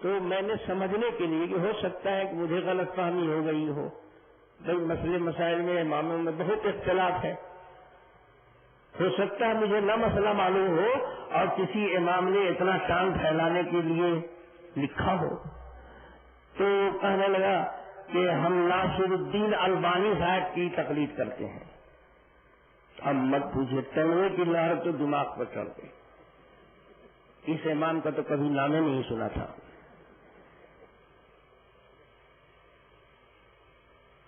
تو میں نے سمجھنے کے لیے کہ ہو سکتا ہے کہ مجھے غلط فہمی ہو گئی ہو، بھائی مسئلے مسائل میں اماموں میں بہت اختلاف ہے، ہو سکتا ہے مجھے نہ مسئلہ معلوم ہو اور کسی امام نے اتنا شان پھیلانے کے لیے لکھا ہو۔ تو کہنے لگا کہ ہم ناصر الدین البانی صاحب کی تقلید کرتے ہیں۔ اب مت پوچھے، تنوع کی لہر تو دماغ پر چڑھ گئی، اس امام کا تو کبھی نام نہیں سنا تھا۔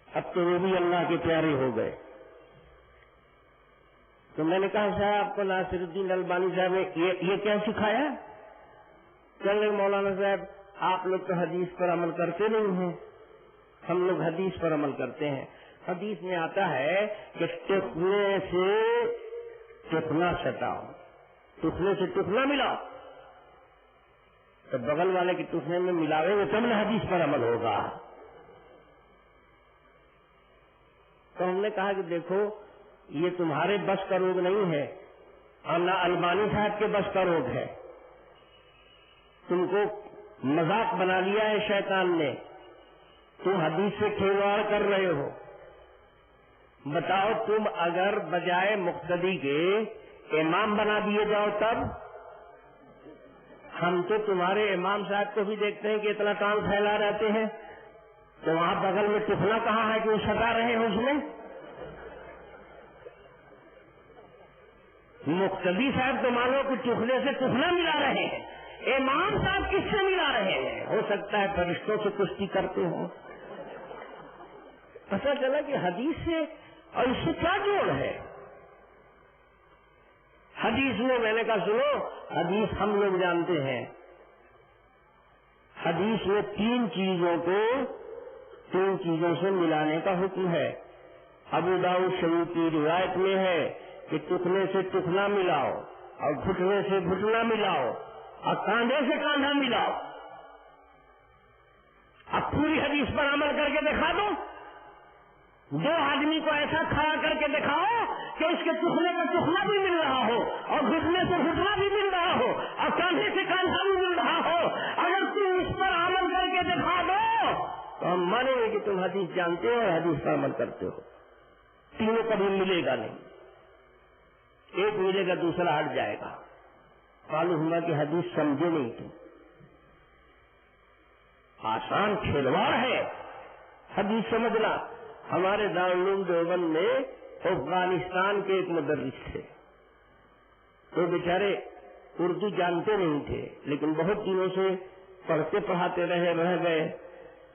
اب تو وہ بھی اللہ کے پیارے ہو گئے۔ تو میں نے کہا صاحب آپ کو ناصر الدین البانی صاحب نے یہ کیا سکھایا؟ چلے مولانا صاحب آپ لوگ تو حدیث پر عمل کرتے نہیں ہیں، ہم لوگ حدیث پر عمل کرتے ہیں۔ حدیث میں آتا ہے کہ ٹکنے سے ٹکنا سٹاؤ، ٹکنے سے ٹکنا ملاؤ، تو بغل والے کے ٹکنے میں ملاوے گے تب نہ حدیث پر عمل ہوگا۔ تو ہم نے کہا کہ دیکھو یہ تمہارے بس کا روگ نہیں ہے اور نہ البانی صاحب کے بس کا روگ ہے، تم کو مذاق بنا لیا ہے شیطان نے، تم حدیث سے کھلواڑ کر رہے ہو۔ بتاؤ تم اگر بجائے مقتدی کے امام بنا دیے جاؤ تب؟ ہم تو تمہارے امام صاحب کو بھی دیکھتے ہیں کہ اتنا کام پھیلا رہتے ہیں، تو وہاں بغل میں ٹفلا کہاں ہے کہ وہ سٹا رہے ہیں اس میں؟ مقتدی صاحب تو مانو کہ ٹفلے سے ٹفلا ملا رہے ہیں، امام صاحب کس سے ملا رہے ہیں؟ ہو سکتا ہے فرشتوں سے کشتی کرتے ہوں۔ پتہ چلا کہ حدیث سے اور اس سے کیا جوڑ ہے؟ حدیث میں نے کہا سنو، حدیث ہم لوگ جانتے ہیں، حدیث میں تین چیزوں سے ملانے کا حکم ہے۔ ابو داؤد شریف کی روایت میں ہے کہ ٹکنے سے ٹکنا ملاؤ اور گھٹنے سے گھٹنا ملاؤ اور کاندھے سے کاندھا ملاؤ۔ اب پوری حدیث پر عمل کر کے دکھا دو، دو آدمی کو ایسا کھڑا کر کے دکھاؤ کہ اس کے ٹکنے کا ٹکنا بھی مل رہا ہو اور گھٹنے سے گھٹنا بھی مل رہا ہو اور کاندھے سے کاندھا بھی مل رہا ہو، اگر تم اس پر عمل کر کے دکھا دو تو ہم مانیں گے کہ تم حدیث جانتے ہو اور حدیث پر عمل کرتے ہو۔ تینوں کبھی ملے گا نہیں، ایک ملے گا دوسرا ہٹ جائے گا۔ معلوم ہوا کہ حدیث سمجھے نہیں تم، آسان کھلواڑ ہے حدیث سمجھنا۔ ہمارے دارالعلوم دیوبند میں افغانستان کے ایک مدرس تھے، تو بیچارے اردو جانتے نہیں تھے لیکن بہت دنوں سے پڑھتے پڑھاتے رہ گئے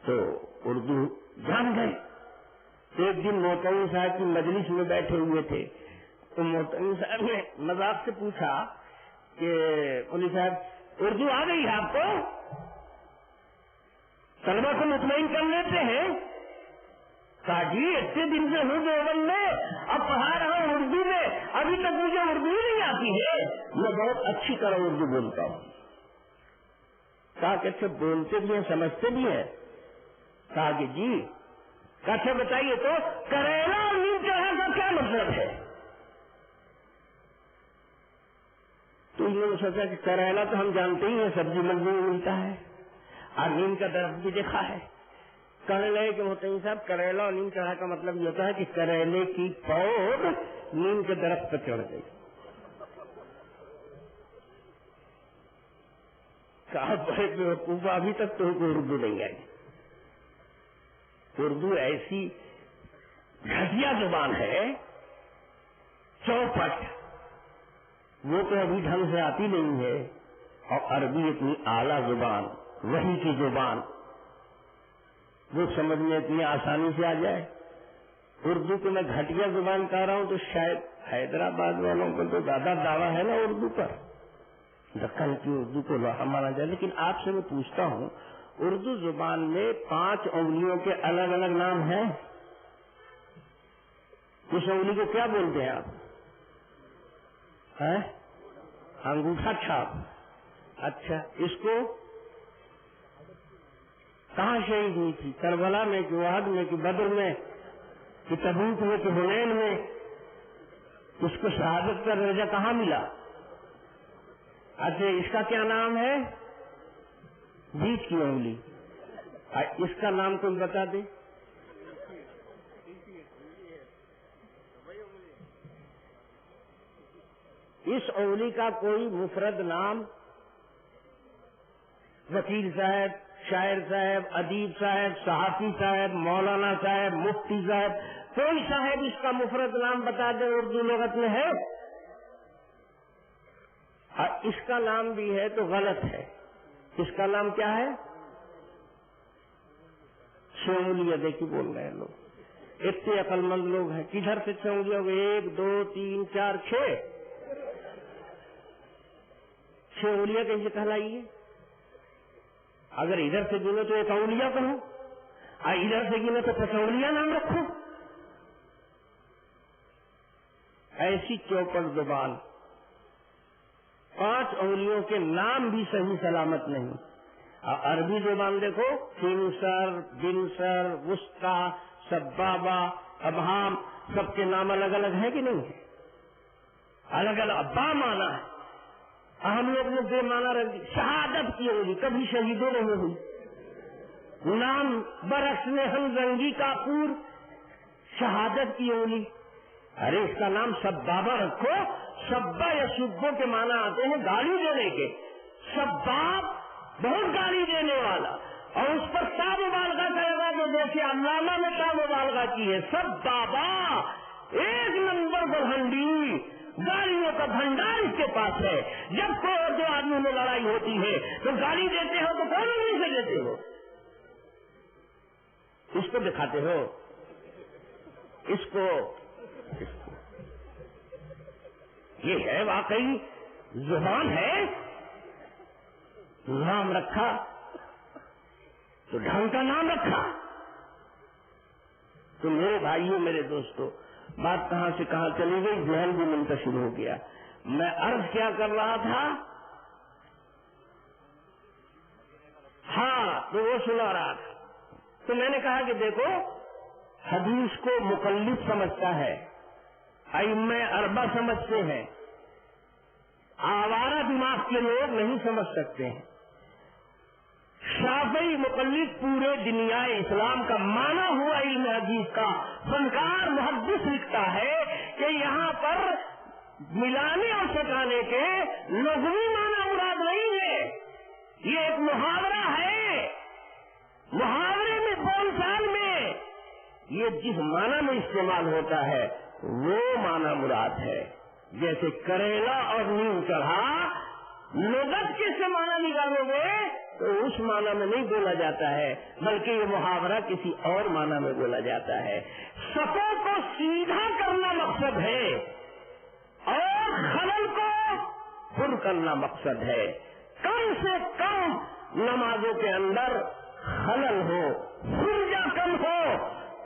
تو اردو جان گئے۔ ایک دن موتوی صاحب کی مجلس میں بیٹھے ہوئے تھے تو موتوی صاحب نے مذاق سے پوچھا کہ مولوی صاحب اردو آ گئی ہے آپ کو؟ طلبا کو مطمئن کر لیتے ہیں۔ کہا جی اتنے دن سے ہوں دیوبند میں، اب پڑھا رہا ہوں اردو میں، ابھی تک مجھے اردو ہی نہیں آتی ہے، میں بہت اچھی طرح اردو بولتا ہوں۔ کہا کہ اچھا بولتے بھی ہیں سمجھتے بھی ہیں؟ کہا کہ جی۔ اچھا بتائیے تو کریلا اور نیم چڑھا کا کیا مطلب ہے؟ تو انہوں نے سوچا کہ کریلا تو ہم جانتے ہی ہیں سبزی منڈی میں ملتا ہے اور نیم کا درخت بھی دیکھا ہے۔ کہنے لگے کہ محترم صاحب کریلا اور نیم چڑھا کا مطلب یہ ہوتا ہے کہ کریلے کی پود نیم کے درخت پر چڑھ گئی۔ کہا بڑے بیوقوف، ابھی تک تو اردو نہیں آئی۔ اردو ایسی گھٹیا زبان ہے، چوپٹ، وہ تو ابھی ڈھنگ سے آتی نہیں ہے، اور عربی اتنی اعلیٰ زبان، وحی کی زبان، وہ سمجھ میں اتنی آسانی سے آ جائے۔ اردو کو میں گھٹیا زبان کہہ رہا ہوں تو شاید حیدرآباد والوں کو تو زیادہ دعویٰ ہے نا اردو پر، دکن کی اردو کو لاہا مانا جائے۔ لیکن آپ سے میں پوچھتا ہوں، اردو زبان میں 5 انگلیوں کے الگ الگ نام ہیں؟ اس انگلی کو کیا بولتے ہیں آپ؟ انگوٹھا چھاپ۔ اچھا، اس کو کہاں شہید ہوئی تھی؟ کربلا میں کہ وحد میں کہ بدر میں کہ تبوک میں کہ حنین میں؟ اس کو شہادت کا درجہ کہاں ملا؟ اچھا، اس کا کیا نام ہے؟ بیچ کی انگلی. اس کا نام کوئی بتا دے. اس انگلی کا کوئی مفرد نام؟ وکیل صاحب، شاعر صاحب، ادیب صاحب، صحافی صاحب، مولانا صاحب، مفتی صاحب، کوئی صاحب اس کا مفرد نام بتا دے اردو لغت میں ہے؟ اس کا نام بھی ہے تو غلط ہے. اس کا نام کیا ہے؟ 6 انگلیاں. دیکھیے بول رہے ہیں لوگ، اتنے عقل مند لوگ ہیں. کدھر سے 6 انگلیاں ہو گئی؟ 1 2 3 4 6. 6 انگلیاں کیسے کہلائی ہے؟ اگر ادھر سے گنے تو 1 انگلیاں کہو، ادھر سے گنے تو 5 انگلیاں نام رکھو. ایسی چوپڑ زبان. 5 انگلیوں کے نام بھی صحیح سلامت نہیں. عربی زبان دیکھو، خنصر، بنصر، وسطی، سبابہ، ابہام، سب کے نام الگ الگ ہیں کہ نہیں ہے؟ الگ الگ با مانا ہے. ہم لوگ نے بے مانا رکھ دی. شہادت کی انگلی کبھی شہیدوں نہیں ہوئی. نام برس میں ہم زنگی کافور، شہادت کی انگلی. ارے اس کا نام سبابہ رکھو. سبا یا سبوں کے معنی آتے ہیں گالی دینے کے. سباب بہت گالی دینے والا، اور اس پر تا مبالغہ کرے گا تو جیسے علامہ نے تا مبالغہ کی ہے. سبابہ 1 نمبر برہنڈی، گالیوں کا بھنڈار اس کے پاس ہے. جب کوئی 2 آدمیوں میں لڑائی ہوتی ہے تو گالی دیتے ہو تو کون انگلی سے دیتے ہو؟ اس کو دکھاتے ہو، اس کو. یہ ہے واقعی زبان ہے. نام رکھا تو ڈھنگ کا نام رکھا. تو میرے بھائیوں، میرے دوستوں، بات کہاں سے کہاں چلی گئی، ذہن بھی منتشر ہو گیا. میں عرض کیا کر رہا تھا؟ ہاں، تو وہ سنا رہا تھا. تو میں نے کہا کہ دیکھو، حدیث کو مقلد سمجھتا ہے، ائمہ اربعہ سمجھتے ہیں، آوارہ دماغ کے لوگ نہیں سمجھ سکتے ہیں. شافعی مقلد پورے دنیا اسلام کا مانا ہوا علم حدیث کا فنکار محدث لکھتا ہے کہ یہاں پر ملانے اور سٹانے کے لغوی معنی مراد نہیں ہے. یہ ایک محاورہ ہے. محاورے میں بول چال میں یہ جس معنی میں استعمال ہوتا ہے وہ معنی مراد ہے. جیسے کریلا اور نیم چڑھا، لغت کے سے معنی نکالو گے تو اس معنی میں نہیں بولا جاتا ہے، بلکہ یہ محاورہ کسی اور معنی میں بولا جاتا ہے. صفوں کو سیدھا کرنا مقصد ہے اور خلل کو پر کرنا مقصد ہے. کم سے کم نمازوں کے اندر خلل ہو، فرجہ کم ہو،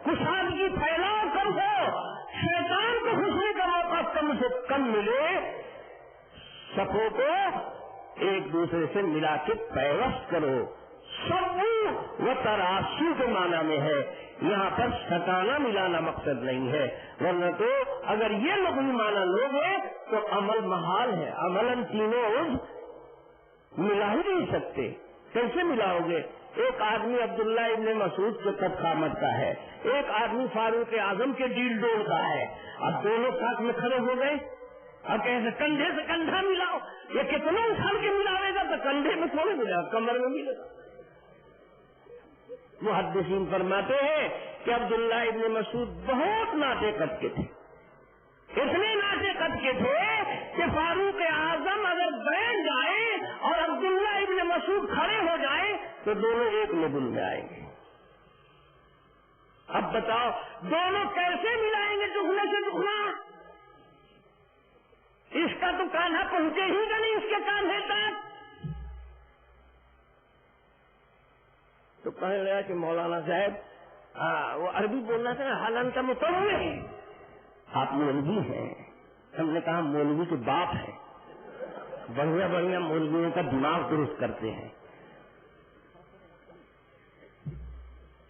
کشادگی پھیلاؤ کم ہو، شیطان کو گھسنے کا موقع کم سے کم ملے. صفوں کو ایک دوسرے سے ملا کے پیوست کرو. سبو و تراسو کے معنی میں ہے، یہاں پر ستانا ملانا مقصد نہیں ہے. ورنہ تو اگر یہ لغوی معنی لوگے تو عمل محال ہے. عملاً تینوں عضو ملا ہی نہیں سکتے. کیسے ملاؤ گے؟ ایک آدمی عبداللہ ابن مسعود کے قد قامت کا ہے، ایک آدمی فاروق اعظم کے ڈیل ڈول کا ہے. اب دونوں ساتھ میں کھڑے ہو گئے، اب کیسے کندھے سے کندھا ملاؤ؟ یہ کتنا اچھل کے ملاوے گا تو کندھے میں تھوڑے ملے گا، کمر میں ملے گا. محدثین فرماتے ہیں کہ عبداللہ ابن مسعود بہت ناطے قد کے تھے. اتنے ناطے قد کے تھے کہ فاروق اعظم اگر بیٹھ جائے اور عبداللہ ابن مسعود کھڑے ہو جائیں تو دونوں ایک لیول میں آئیں گے. اب بتاؤ دونوں کیسے ملائیں گے دکھنے سے دکھنا؟ اس کا تو کانھا پہنچے ہی گا نہیں اس کے کاندھے تک. تو کہنے لگا کہ مولانا صاحب وہ عربی بولنا تھا نا، حالان کا متوجہ ہے، آپ مولوی ہیں. ہم نے کہا مولوی کے باپ ہے، بڑھیا بڑھیا مولویوں کا دماغ درست کرتے ہیں.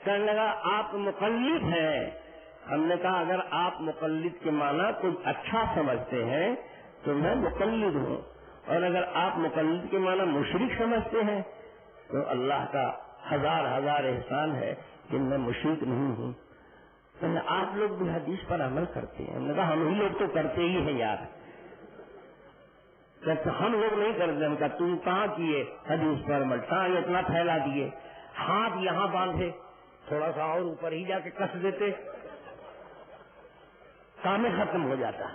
کہنے لگا آپ مقلد ہیں. ہم نے کہا اگر آپ مقلد کے معنی کوئی اچھا سمجھتے ہیں تو میں مقلد ہوں، اور اگر آپ مقلد کے معنی مشرک سمجھتے ہیں تو اللہ کا ہزار ہزار احسان ہے کہ میں مشرک نہیں ہوں. آپ لوگ بھی حدیث پر عمل کرتے ہیں. میں نے کہا ہم ہی لوگ تو کرتے ہی ہیں یار. ہم لوگ نہیں کرتے. ہم کہا تم کہاں کیے حدیث پر عمل؟ ٹانگ اتنا پھیلا دیے, ہاتھ یہاں باندھے, تھوڑا سا اور اوپر ہی جا کے کس دیتے, کام ختم ہو جاتا.